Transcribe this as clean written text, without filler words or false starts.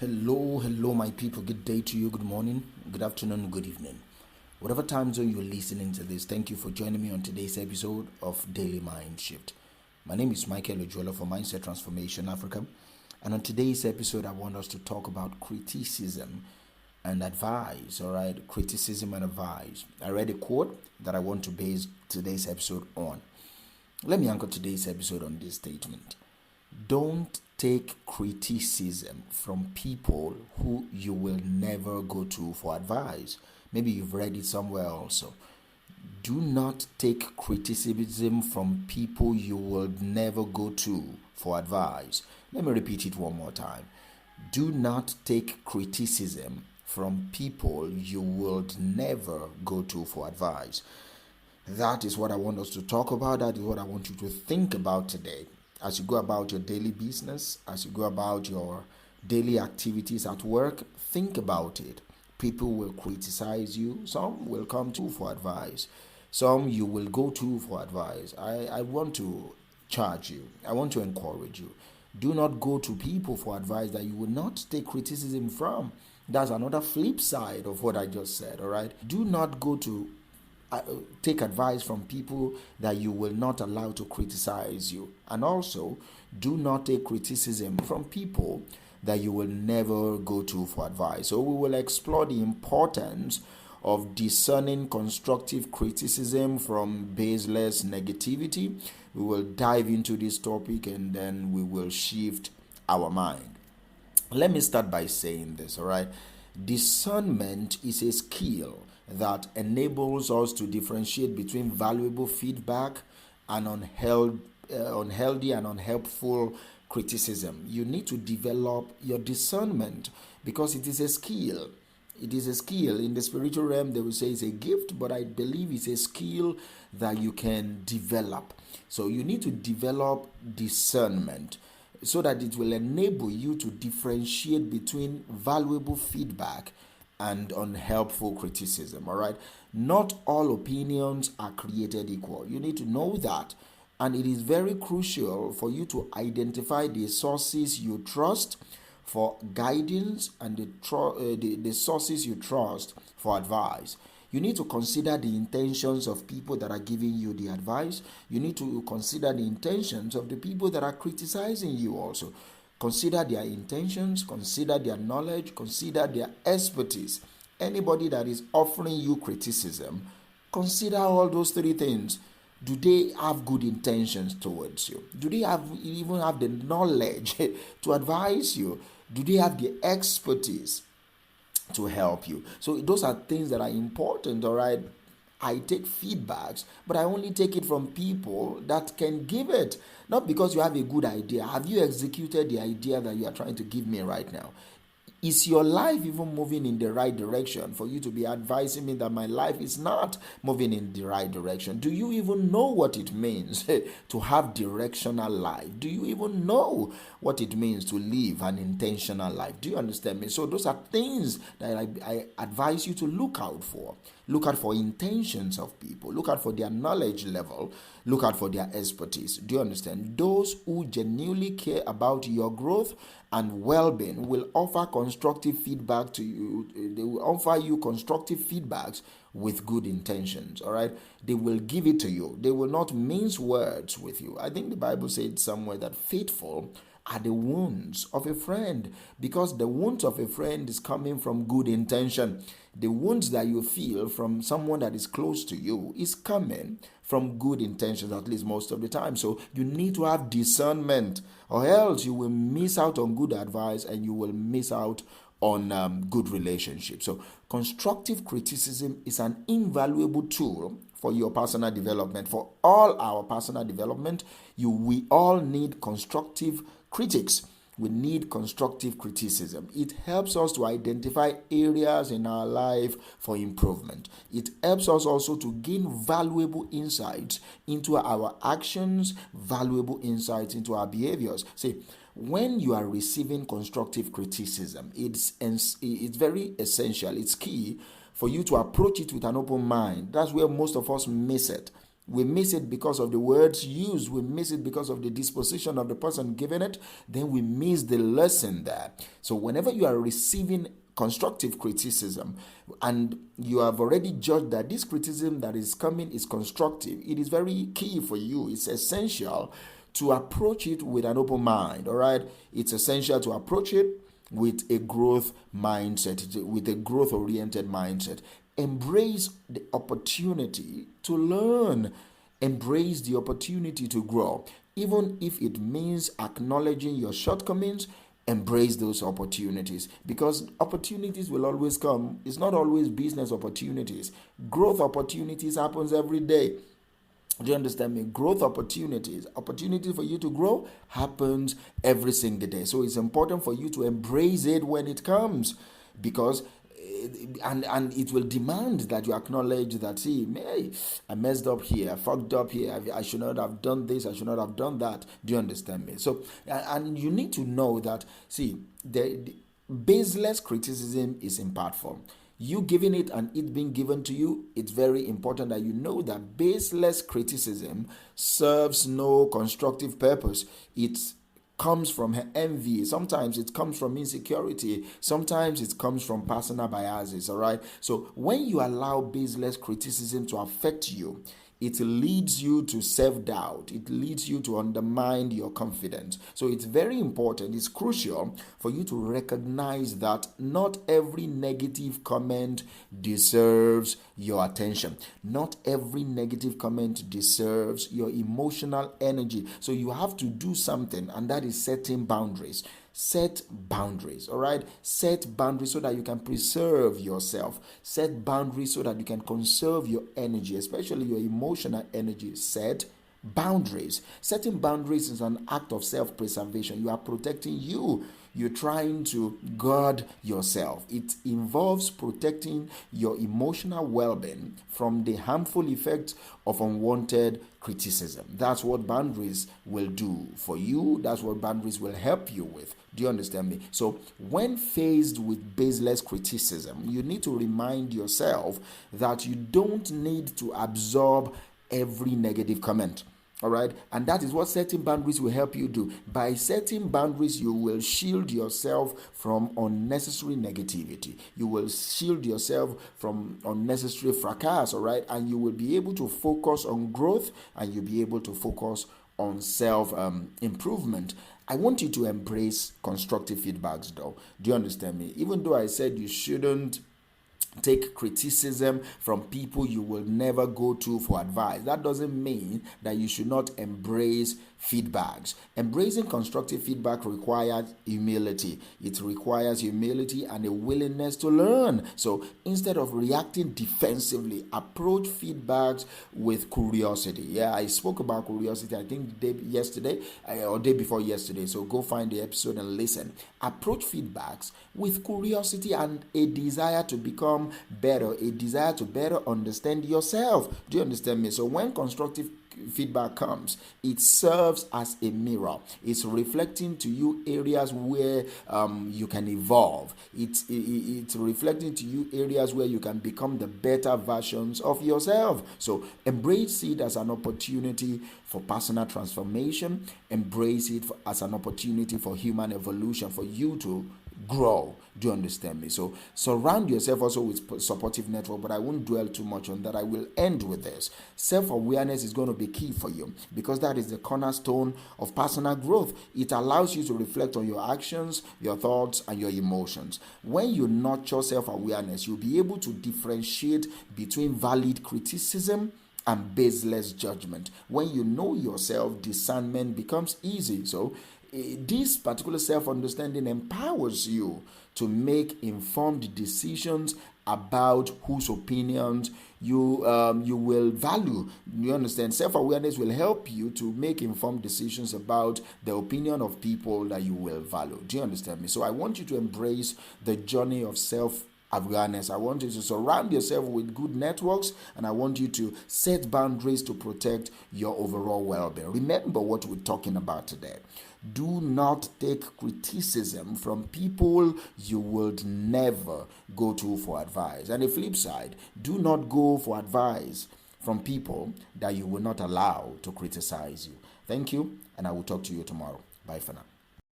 Hello, my people. Good day to you, good morning, good afternoon, good evening. Whatever time zone you're listening to this, thank you for joining me on today's episode of Daily Mind Shift. My name is Michael Ojola for Mindset Transformation Africa. And on today's episode, I want us to talk about criticism and advice. All right, criticism and advice. I read a quote that I want to base today's episode on. Let me anchor today's episode on this statement. Don't take criticism from people who you will never go to for advice. Maybe you've read it somewhere also. Do not take criticism from people you will never go to for advice. Let me repeat it one more time. Do not take criticism from people you will never go to for advice. That is what I want us to talk about. That is what I want you to think about today. As you go about your daily business, as you go about your daily activities at work, think about it. People will criticize you. Some will come to you for advice. Some you will go to for advice. I want to charge you. I want to encourage you. Do not go to people for advice that you will not take criticism from. That's another flip side of what I just said, all right? Do not go to take advice from people that you will not allow to criticize you. And also, do not take criticism from people that you will never go to for advice. So we will explore the importance of discerning constructive criticism from baseless negativity. We will dive into this topic and then we will shift our mind. Let me start by saying this, all right? Discernment is a skill that enables us to differentiate between valuable feedback and unhealthy and unhelpful criticism. You need to develop your discernment because it is a skill. It is a skill. In the spiritual realm, they will say it's a gift, but I believe it's a skill that you can develop. So you need to develop discernment so that it will enable you to differentiate between valuable feedback and unhelpful criticism. All right, not all opinions are created equal. You need to know that, and it is very crucial for you to identify the sources you trust for guidance and the sources you trust for advice. You need to consider the intentions of people that are giving you the advice. You need to consider the intentions of the people that are criticizing you also. Consider their intentions, consider their knowledge, consider their expertise. Anybody that is offering you criticism, consider all those three things. Do they have good intentions towards you? Do they even have the knowledge to advise you? Do they have the expertise to help you? So those are things that are important, all right? I take feedbacks, but I only take it from people that can give it. Not because you have a good idea. Have you executed the idea that you are trying to give me right now? Is your life even moving in the right direction for you to be advising me that my life is not moving in the right direction? Do you even know what it means to have directional life? Do you even know what it means to live an intentional life? Do you understand me? So those are things that I advise you to look out for. Look out for intentions of people. Look out for their knowledge level. Look out for their expertise. Do you understand? Those who genuinely care about your growth and well-being will offer constructive feedback to you. They will offer you constructive feedbacks with good intentions. All right, they will give it to you. They will not mince words with you. I think the Bible said somewhere that faithful are the wounds of a friend, because the wounds of a friend is coming from good intention. The wounds that you feel from someone that is close to you is coming from good intentions, at least most of the time. So you need to have discernment, or else you will miss out on good advice and you will miss out on good relationships. So constructive criticism is an invaluable tool for your personal development. For all our personal development, we all need constructive critics. We need constructive criticism. It helps us to identify areas in our life for improvement. It helps us also to gain valuable insights into our actions, valuable insights into our behaviors. See, when you are receiving constructive criticism, it's very essential. It's key for you to approach it with an open mind. That's where most of us miss it. we miss it because of the words used, we miss it because of the disposition of the person giving it, then we miss the lesson there. So whenever you are receiving constructive criticism and you have already judged that this criticism that is coming is constructive, it is very key for you. It's essential to approach it with an open mind. All right, it's essential to approach it with a growth mindset, with a growth oriented mindset. Embrace the opportunity to learn, embrace the opportunity to grow. Even if it means acknowledging your shortcomings, embrace those opportunities, because opportunities will always come. It's not always business opportunities. Growth opportunities happens every day. Do you understand me? Growth opportunities for you to grow happens every single day. So it's important for you to embrace it when it comes, because and it will demand that you acknowledge that, see, hey, I messed up here, I fucked up here, I should not have done this, I should not have done that. Do you understand me? So, and you need to know that, see, the baseless criticism is impactful. You giving it and it being given to you, it's very important that you know that baseless criticism serves no constructive purpose. It's comes from envy. Sometimes it comes from insecurity. Sometimes it comes from personal biases. All right. So when you allow baseless criticism to affect you, it leads you to self-doubt. It leads you to undermine your confidence. So it's very important, it's crucial for you to recognize that not every negative comment deserves your attention. Not every negative comment deserves your emotional energy. So you have to do something, and that is setting boundaries. Set boundaries, all right? Set boundaries so that you can preserve yourself. Set boundaries so that you can conserve your energy, especially your emotional energy. Set boundaries. Setting boundaries is an act of self-preservation. You are protecting you. You're trying to guard yourself. It involves protecting your emotional well-being from the harmful effects of unwanted criticism. That's what boundaries will do for you. That's what boundaries will help you with. Do you understand me? So when faced with baseless criticism, you need to remind yourself that you don't need to absorb every negative comment. All right, and that is what setting boundaries will help you do. By setting boundaries, you will shield yourself from unnecessary negativity. You will shield yourself from unnecessary fracas. All right, and you will be able to focus on growth, and you'll be able to focus on self improvement. I want you to embrace constructive feedbacks, though. Do you understand me? Even though I said you shouldn't take criticism from people you will never go to for advice, that doesn't mean that you should not embrace feedbacks. Embracing constructive feedback requires humility. It requires humility and a willingness to learn. So instead of reacting defensively, approach feedbacks with curiosity. Yeah, I spoke about curiosity, I think day before yesterday. So go find the episode and listen. Approach feedbacks with curiosity and a desire to become better, a desire to better understand yourself. Do you understand me? So when constructive feedback comes, it serves as a mirror. It's reflecting to you areas where you can evolve. It's reflecting to you areas where you can become the better versions of yourself. So embrace it as an opportunity for personal transformation. Embrace it as an opportunity for human evolution, for you to grow. Do you understand me? So surround yourself also with supportive network, but I won't dwell too much on that. I will end with this. Self-awareness is going to be key for you, because that is the cornerstone of personal growth. It allows you to reflect on your actions, your thoughts, and your emotions. When you nurture self-awareness, you'll be able to differentiate between valid criticism and baseless judgment. When you know yourself, discernment becomes easy. So this particular self-understanding empowers you to make informed decisions about whose opinions you will value. You understand? Self-awareness will help you to make informed decisions about the opinion of people that you will value. Do you understand me? So I want you to embrace the journey of self-awareness. I want you to surround yourself with good networks, and I want you to set boundaries to protect your overall well-being. Remember what we're talking about today. Do not take criticism from people you would never go to for advice. And the flip side, do not go for advice from people that you will not allow to criticize you. Thank you, and I will talk to you tomorrow. Bye for now.